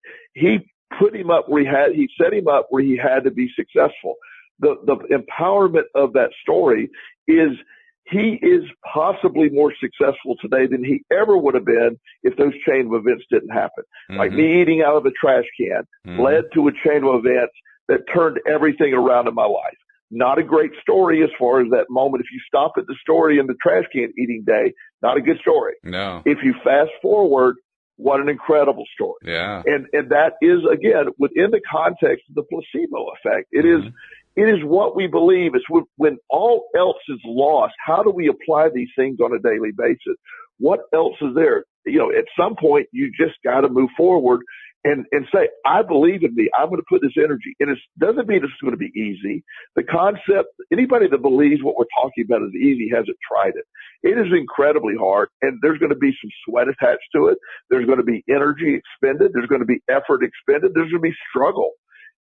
put him up where he set him up where he had to be successful. The empowerment of that story is he is possibly more successful today than he ever would have been if those chain of events didn't happen. Like me eating out of a trash can led to a chain of events that turned everything around in my life. Not a great story as far as that moment. If you stop at the story in the trash can eating day, not a good story. No. If you fast forward, what an incredible story. Yeah. And that is, again, within the context of the placebo effect. It is what we believe. It's when all else is lost, how do we apply these things on a daily basis? What else is there? At some point, you just got to move forward and say, I believe in me. I'm going to put this energy. And it doesn't mean it's going to be easy. The concept, anybody that believes what we're talking about is easy hasn't tried it. It is incredibly hard, and there's going to be some sweat attached to it. There's going to be energy expended. There's going to be effort expended. There's going to be struggle.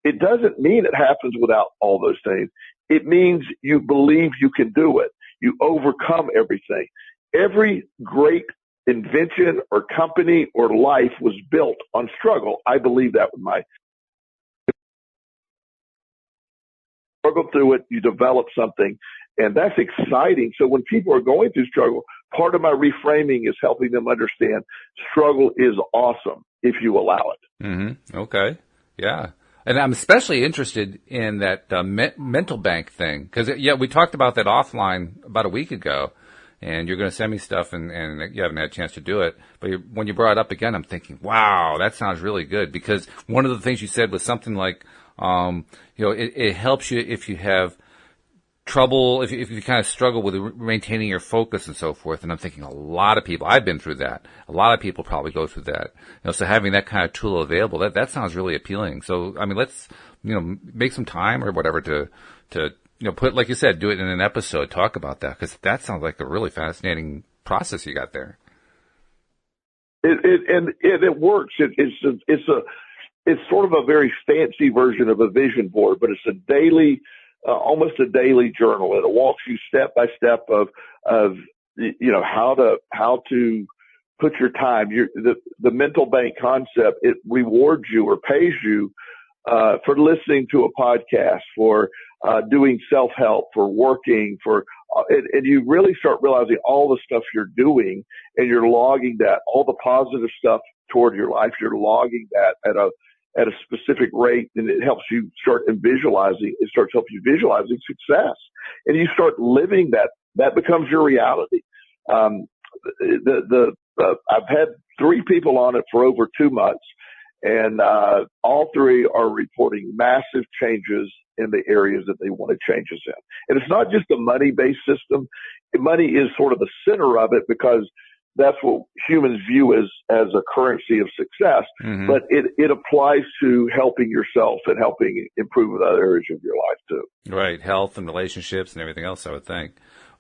It doesn't mean it happens without all those things. It means you believe you can do it. You overcome everything. Every great invention or company or life was built on struggle. I believe that with my struggle through it, you develop something, and that's exciting. So when people are going through struggle, part of my reframing is helping them understand struggle is awesome if you allow it. Okay. Yeah. And I'm especially interested in that mental bank thing because, we talked about that offline about a week ago. And you're going to send me stuff, and you haven't had a chance to do it. But when you brought it up again, I'm thinking, wow, that sounds really good. Because one of the things you said was something like, it helps you if you have trouble, if you kind of struggle with maintaining your focus and so forth. And I'm thinking a lot of people, I've been through that. A lot of people probably go through that. So having that kind of tool available, that sounds really appealing. So, I mean, let's, make some time or whatever to put, like you said, do it in an episode, talk about that, because that sounds like a really fascinating process you got there. It works. It's sort of a very fancy version of a vision board, but it's a daily, almost a daily journal. It walks you step by step of how to put your time. The mental bank concept, it rewards you or pays you for listening to a podcast, for doing self-help, for working, and you really start realizing all the stuff you're doing, and you're logging that, all the positive stuff toward your life, you're logging that at a specific rate, and it helps you start visualizing. It starts helping you visualizing success, and you start living that. That becomes your reality. I've had 3 people on it for over 2 months. And all 3 are reporting massive changes in the areas that they want to changes in. And it's not just a money-based system. Money is sort of the center of it because that's what humans view as a currency of success. But it applies to helping yourself and helping improve other areas of your life too. Right, health and relationships and everything else, I would think.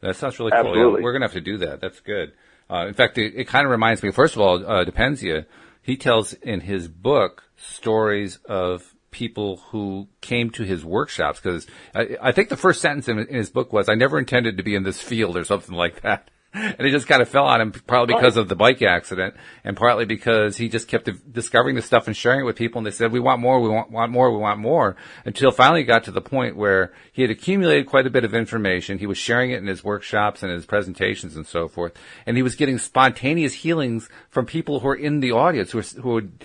That sounds really cool. Absolutely. Yeah, we're going to have to do that. That's good. In fact, it kind of reminds me, first of all, Depenzia, he tells in his book stories of people who came to his workshops because I think the first sentence in his book was, I never intended to be in this field or something like that. And it just kind of fell on him, partly because of the bike accident and partly because he just kept discovering this stuff and sharing it with people. And they said, we want more, we want more, we want more, until finally got to the point where he had accumulated quite a bit of information. He was sharing it in his workshops and his presentations and so forth. And he was getting spontaneous healings from people who were in the audience who would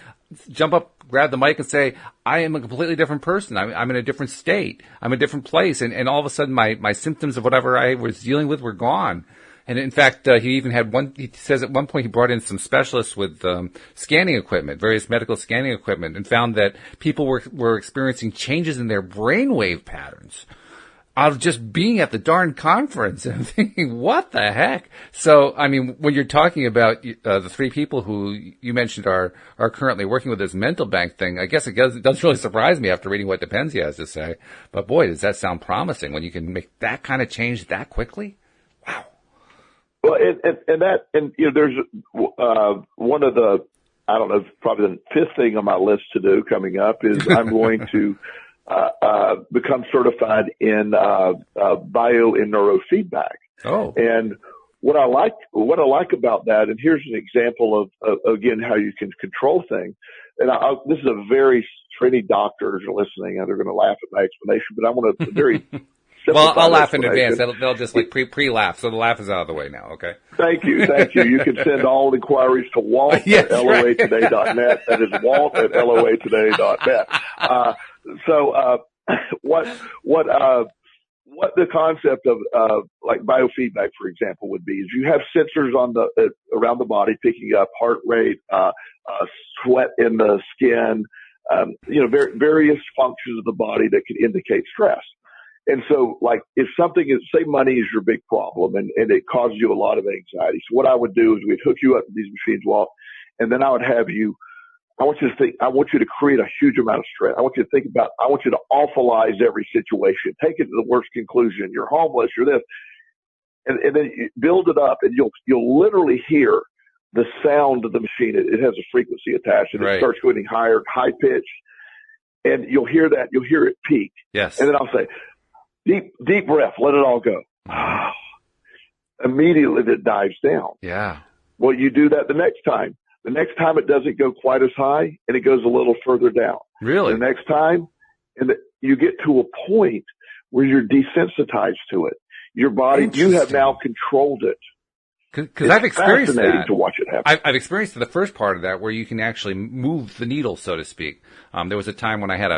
jump up, grab the mic and say, I am a completely different person. I'm in a different state. I'm in a different place. And all of a sudden my symptoms of whatever I was dealing with were gone. And in fact, he even had he says at one point he brought in some specialists with scanning equipment, various medical scanning equipment, and found that people were experiencing changes in their brainwave patterns out of just being at the darn conference. And I'm thinking, what the heck? So, I mean, when you're talking about the 3 people who you mentioned are currently working with this mental bank thing, I guess it does really surprise me after reading what Depenzia has to say. But boy, does that sound promising when you can make that kind of change that quickly? Wow. Well, there's one of the, I don't know, probably the 5th thing on my list to do coming up is I'm going to become certified in bio and neurofeedback. Oh. And what I like about that, and here's an example of again how you can control things. And this is a very, for any doctors are listening, and they're going to laugh at my explanation, but I want a very Well, I'll laugh in explanation. advance. They'll just like pre-laugh, so the laugh is out of the way now. Okay. Thank you. You can send all inquiries to Walt Yes, at loatoday.net. That is Walt at loatoday.net. What the concept of like biofeedback, for example, would be is you have sensors on around the body picking up heart rate, sweat in the skin, various functions of the body that can indicate stress. And so, like, if something is, say, money is your big problem and it causes you a lot of anxiety. So what I would do is we'd hook you up to these machines, Walt, and then I would have you, I want you to create a huge amount of stress. I want you to awfulize every situation. Take it to the worst conclusion. You're homeless, you're this. And then you build it up and you'll literally hear the sound of the machine. It has a frequency attached and It starts getting higher, high pitched. And you'll hear it peak. Yes. And then I'll say, deep breath, let it all go. Immediately it dives down. Yeah. Well, you do that the next time. The next time it doesn't go quite as high and it goes a little further down. Really? The next time, you get to a point where you're desensitized to it. Your body, you have now controlled it. Because I've experienced that. To watch it happen. I've experienced the first part of that where you can actually move the needle, so to speak. There was a time when I had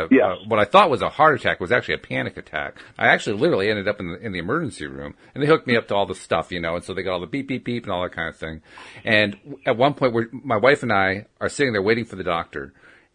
what I thought was a heart attack was actually a panic attack. I actually literally ended up in the emergency room, and they hooked me up to all the stuff, and so they got all the beep, beep, beep, and all that kind of thing. And at one point, my wife and I are sitting there waiting for the doctor,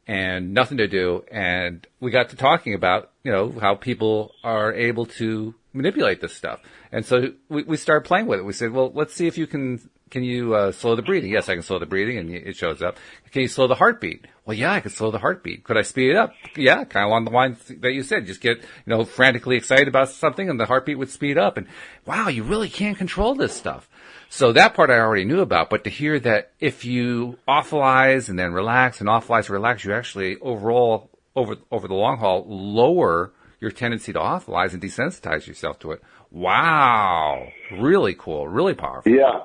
and nothing to do, and we got to talking about, how people are able to manipulate this stuff. And so we started playing with it. We said, well, let's see if you can you slow the breathing? Yes, I can slow the breathing, and it shows up. Can you slow the heartbeat? Well, yeah, I can slow the heartbeat. Could I speed it up? Yeah, kind of along the lines that you said. Just get, frantically excited about something, and the heartbeat would speed up. And wow, you really can't control this stuff. So that part I already knew about, but to hear that if you awfulize and then relax and awfulize and relax, you actually overall, over the long haul, lower your tendency to awfulize and desensitize yourself to it. Wow. Really cool. Really powerful. Yeah.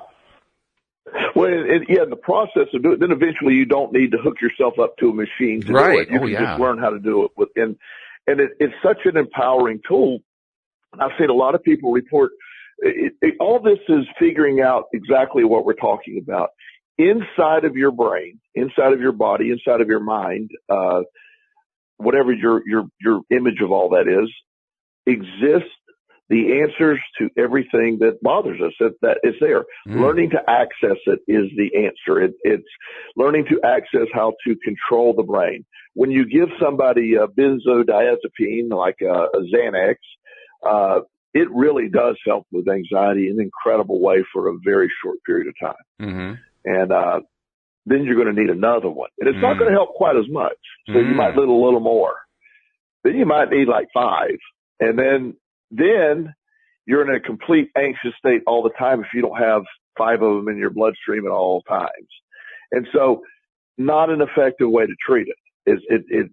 Well, in the process of doing it, then eventually you don't need to hook yourself up to a machine to do it. You can just learn how to do it. And it's such an empowering tool. I've seen a lot of people report all this is figuring out exactly what we're talking about. Inside of your brain, inside of your body, inside of your mind, whatever your image of all that is, exists the answers to everything that bothers us. That is there. Learning to access it is the answer. It's learning to access how to control the brain. When you give somebody a benzodiazepine like a Xanax, it really does help with anxiety in an incredible way for a very short period of time. And then you're going to need another one. And it's not going to help quite as much. So you might need a little more. Then you might need like 5. And then you're in a complete anxious state all the time if you don't have 5 of them in your bloodstream at all times. And so not an effective way to treat it.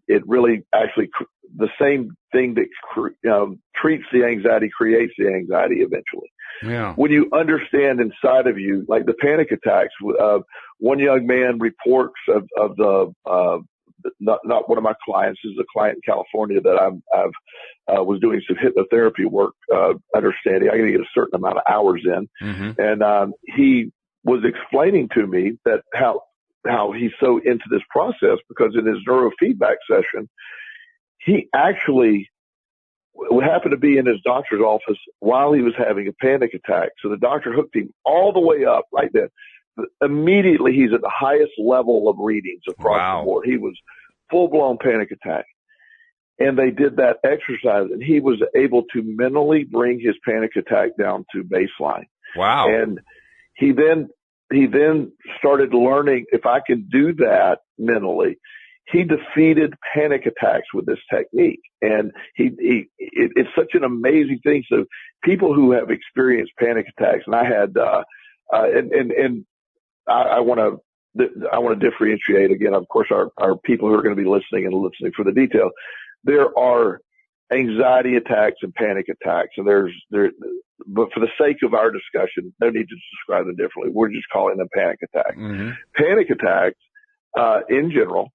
It really actually the same thing that treats the anxiety creates the anxiety eventually. Yeah. When you understand inside of you, like the panic attacks, one young man reports of the not one of my clients, this is a client in California that I've was doing some hypnotherapy work, understanding I got to get a certain amount of hours in, and he was explaining to me that how he's so into this process because in his neurofeedback session, he actually would happen to be in his doctor's office while he was having a panic attack. So the doctor hooked him all the way up right then. Immediately, he's at the highest level of readings across the board. He was full-blown panic attack. And they did that exercise, and he was able to mentally bring his panic attack down to baseline. Wow. And he then started learning, if I can do that mentally, he defeated panic attacks with this technique. And it's such an amazing thing. So people who have experienced panic attacks, and I had, I want to differentiate again. Of course, our people who are going to be listening for the detail, there are anxiety attacks and panic attacks, and but for the sake of our discussion, no need to describe them differently. We're just calling them panic attacks. Panic attacks, in general,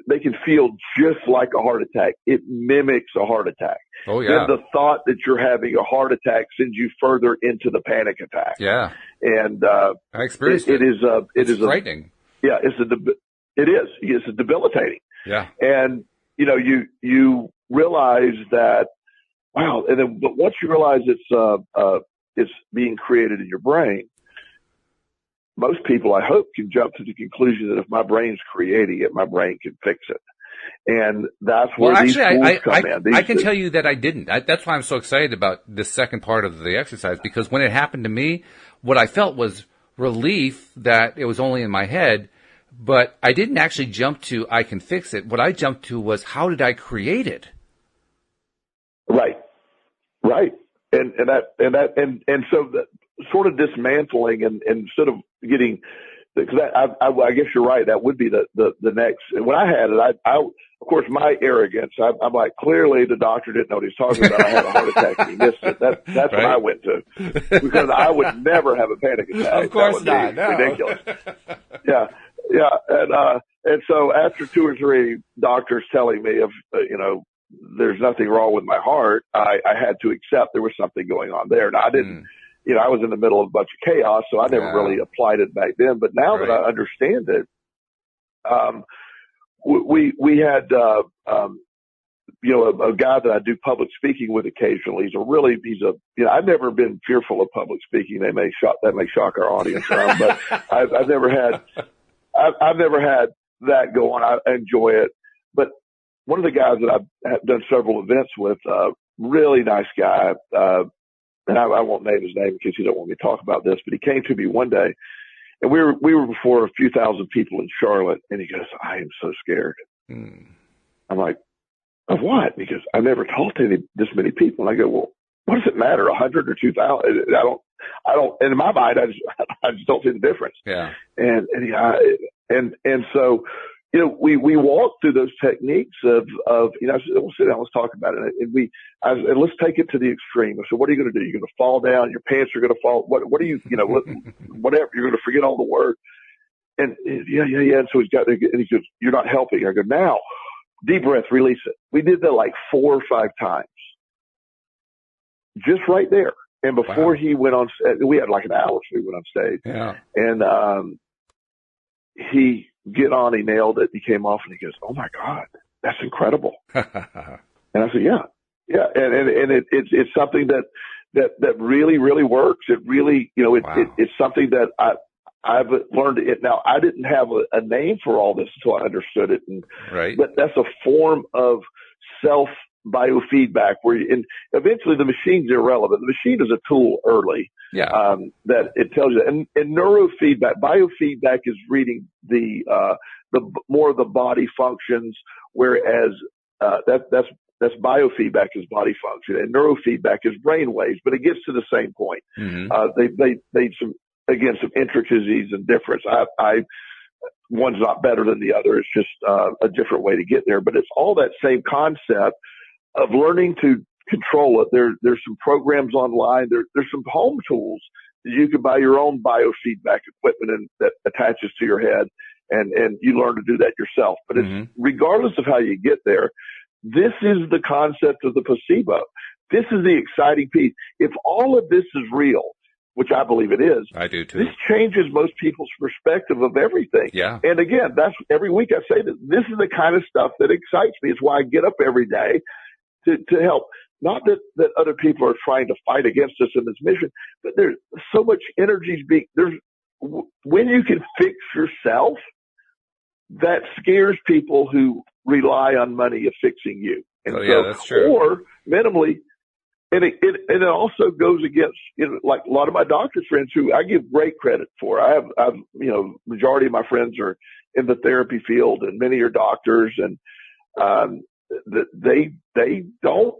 they can feel just like a heart attack. It mimics a heart attack. Oh, yeah. Then the thought that you're having a heart attack sends you further into the panic attack. Yeah. And, I experienced it. It is frightening. It's debilitating. Yeah. And, you realize that, wow. And then, but once you realize it's being created in your brain, most people, I hope, can jump to the conclusion that if my brain's creating it, my brain can fix it. And that's where these tools come in. I can tell you that I didn't. That's why I'm so excited about this second part of the exercise, because when it happened to me, what I felt was relief that it was only in my head, but I didn't actually jump to I can fix it. What I jumped to was, how did I create it? Right. And so the sort of dismantling and instead of getting, because I guess you're right. That would be the next. And when I had it, I of course my arrogance. I'm like, clearly the doctor didn't know what he was talking about. I had a heart attack and he missed it. That's right. What I went to, because I would never have a panic attack. Of course not. No. Ridiculous. Yeah. And so after 2 or 3 doctors telling me there's nothing wrong with my heart, I had to accept there was something going on there. Now I didn't. I was in the middle of a bunch of chaos, so I never really applied it back then. But now that I understand it, we had, a guy that I do public speaking with occasionally. I've never been fearful of public speaking. That may shock our audience, but I've never had that go on. I enjoy it. But one of the guys that I've done several events with, really nice guy, and I won't name his name in case you don't want me to talk about this, but he came to me one day, and we were before a few thousand people in Charlotte, and he goes, "I am so scared." I'm like, "Of what?" He goes, "I've never talked to this many people." And I go, "Well, what does it matter, 100 or 2,000? I don't. And in my mind, I just don't see the difference." Yeah. And so, we walk through those techniques of we'll sit down, let's talk about it. And let's take it to the extreme. So what are you going to do? You're going to fall down. Your pants are going to fall. What are you, whatever. You're going to forget all the words. And yeah. And so he goes, "You're not helping." I go, "Now, deep breath, release it." We did that like 4 or 5 times. Just right there. And before he went on, we had like an hour, so we went on stage. Yeah. And, he nailed it. He came off and he goes, "Oh my God, that's incredible." And I said, yeah. And it's something that really, really works. It really, it's something that I've learned it. Now, I didn't have a name for all this until I understood it. But that's a form of self biofeedback and eventually the machine's irrelevant. The machine is a tool early. Yeah. That it tells you. And neurofeedback, biofeedback is reading the more of the body functions, whereas, that's biofeedback is body function and neurofeedback is brain waves, but it gets to the same point. They some intricacies and difference. One's not better than the other. It's just, a different way to get there, but it's all that same concept of learning to control it. There's some programs online. There's some home tools that you can buy your own biofeedback equipment and that attaches to your head, and you learn to do that yourself. But it's regardless of how you get there, this is the concept of the placebo. This is the exciting piece. If all of this is real, which I believe it is, I do too. This changes most people's perspective of everything. Yeah. And again, that's every week I say that this is the kind of stuff that excites me. It's why I get up every day to help. Not that other people are trying to fight against us in this mission, but there's so much energy when you can fix yourself, that scares people who rely on money of fixing you. And that's true. Or minimally, and it also goes against, like a lot of my doctor friends who I give great credit for. I've majority of my friends are in the therapy field and many are doctors, and, they don't,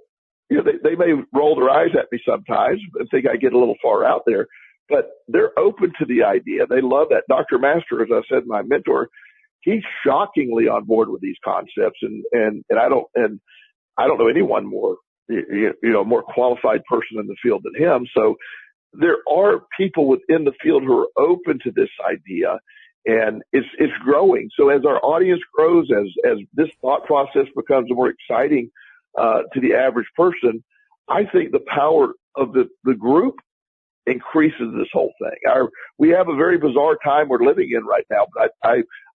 they may roll their eyes at me sometimes and think I get a little far out there, but they're open to the idea. They love that. Dr. Master, as I said, my mentor, he's shockingly on board with these concepts, and I don't know anyone more, more qualified person in the field than him. So there are people within the field who are open to this idea, and it's growing. So as our audience grows, as this thought process becomes more exciting to the average person, I think the power of the group increases this whole thing. We have a very bizarre time we're living in right now, but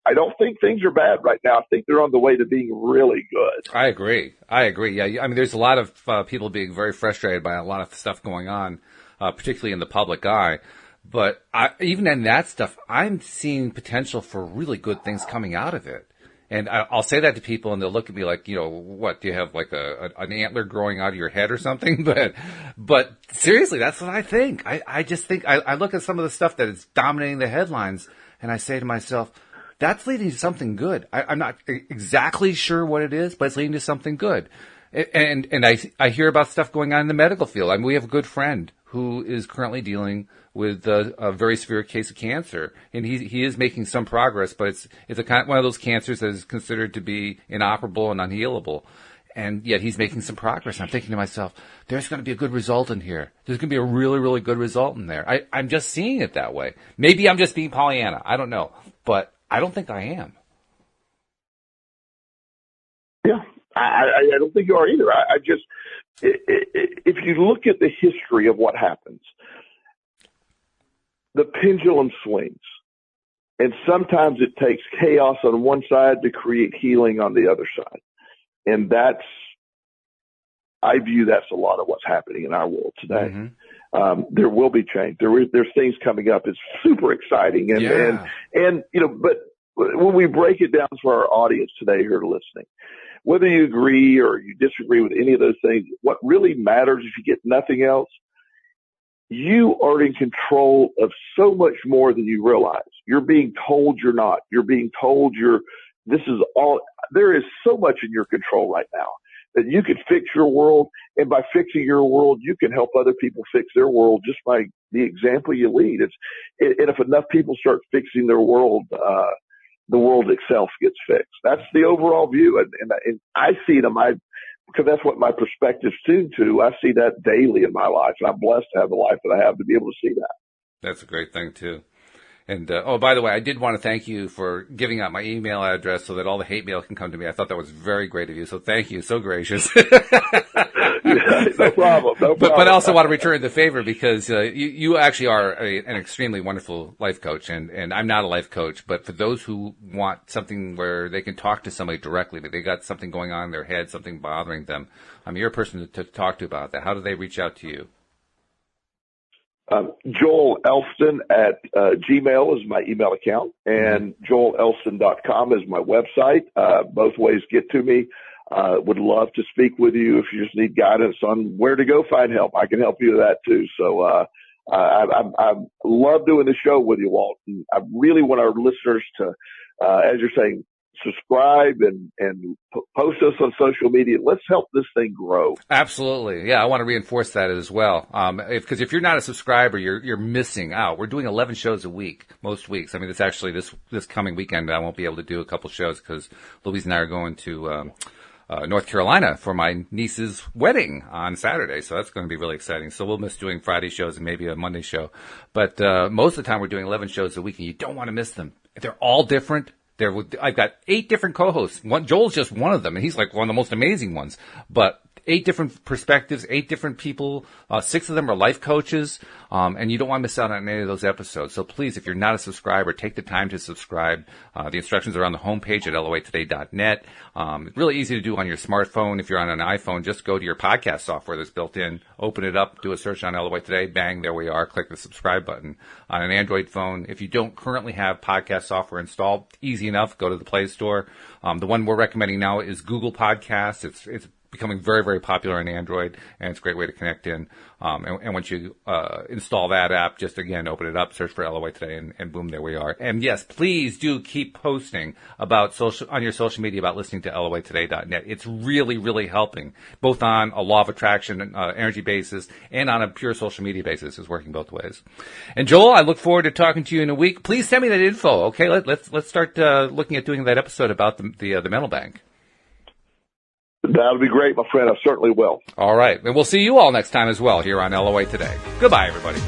I don't think things are bad right now. I think they're on the way to being really good. I agree. Yeah. I mean, there's a lot of people being very frustrated by a lot of stuff going on, particularly in the public eye. But even in that stuff, I'm seeing potential for really good things coming out of it. And I'll say that to people, and they'll look at me like, what, do you have like an antler growing out of your head or something? But seriously, that's what I think. I just think I look at some of the stuff that is dominating the headlines, and I say to myself, that's leading to something good. I'm not exactly sure what it is, but it's leading to something good. And I hear about stuff going on in the medical field. I mean, we have a good friend who is currently dealing with a very severe case of cancer, and he is making some progress, but it's one of those cancers that is considered to be inoperable and unhealable, and yet he's making some progress. I'm thinking to myself, there's going to be a good result in here. There's going to be a really, really good result in there. I'm just seeing it that way. Maybe I'm just being Pollyanna. I don't know, but I don't think I am. Yeah, I don't think you are either. I just, if you look at the history of what happens, the pendulum swings, and sometimes it takes chaos on one side to create healing on the other side. And I view that's a lot of what's happening in our world today. Mm-hmm. There will be change. There's things coming up. It's super exciting. And but when we break it down for our audience today who are listening, whether you agree or you disagree with any of those things, what really matters, if you get nothing else, you are in control of so much more than you realize. You're being told you're not. You're being told there is so much in your control right now that you can fix your world. And by fixing your world, you can help other people fix their world just by the example you lead. And if enough people start fixing their world, the world itself gets fixed. That's the overall view. And I see it because that's what my perspective's tuned to. I see that daily in my life, and I'm blessed to have the life that I have to be able to see that. That's a great thing, too. And, by the way, I did want to thank you for giving out my email address so that all the hate mail can come to me. I thought that was very great of you, so thank you. So gracious. Yeah, no problem. But I also want to return the favor because you actually are an extremely wonderful life coach, and I'm not a life coach, but for those who want something where they can talk to somebody directly, that they got something going on in their head, something bothering them, you're a person to talk to about that. How do they reach out to you? Joel Elston at Gmail is my email account, and joelelston.com is my website. Both ways get to me. Would love to speak with you if you just need guidance on where to go find help. I can help you with that too. So I love doing the show with you, Walt. And I really want our listeners to, as you're saying, subscribe and post us on social media. Let's help this thing grow. Absolutely. Yeah, I want to reinforce that as well. Because if you're not a subscriber, you're missing out. We're doing 11 shows a week, most weeks. I mean, it's actually this coming weekend, I won't be able to do a couple shows because Louise and I are going to North Carolina for my niece's wedding on Saturday. So that's going to be really exciting. So we'll miss doing Friday shows and maybe a Monday show. But most of the time we're doing 11 shows a week, and you don't want to miss them. They're all different. I've got 8 different co-hosts. Joel's just one of them, and he's like one of the most amazing ones. But 8 different perspectives, 8 different people. 6 of them are life coaches, and you don't want to miss out on any of those episodes. So please, if you're not a subscriber, take the time to subscribe. The instructions are on the homepage at loatoday.net. Really easy to do on your smartphone. If you're on an iPhone, just go to your podcast software that's built in, open it up, do a search on LOA Today, bang, there we are, click the subscribe button. On an Android phone, if you don't currently have podcast software installed, easy enough, go to the Play Store. The one we're recommending now is Google Podcasts. It's becoming very, very popular on Android, and it's a great way to connect in. And once you install that app, just again, open it up, search for LOA Today, and boom, there we are. And yes, please do keep posting about on your social media about listening to LOAtoday.net. It's really, really helping, both on a law of attraction energy basis and on a pure social media basis. It's working both ways. And Joel, I look forward to talking to you in a week. Please send me that info, okay? Let's start looking at doing that episode about the mental bank. That'll be great, my friend. I certainly will. All right. And we'll see you all next time as well here on LOA Today. Goodbye, everybody.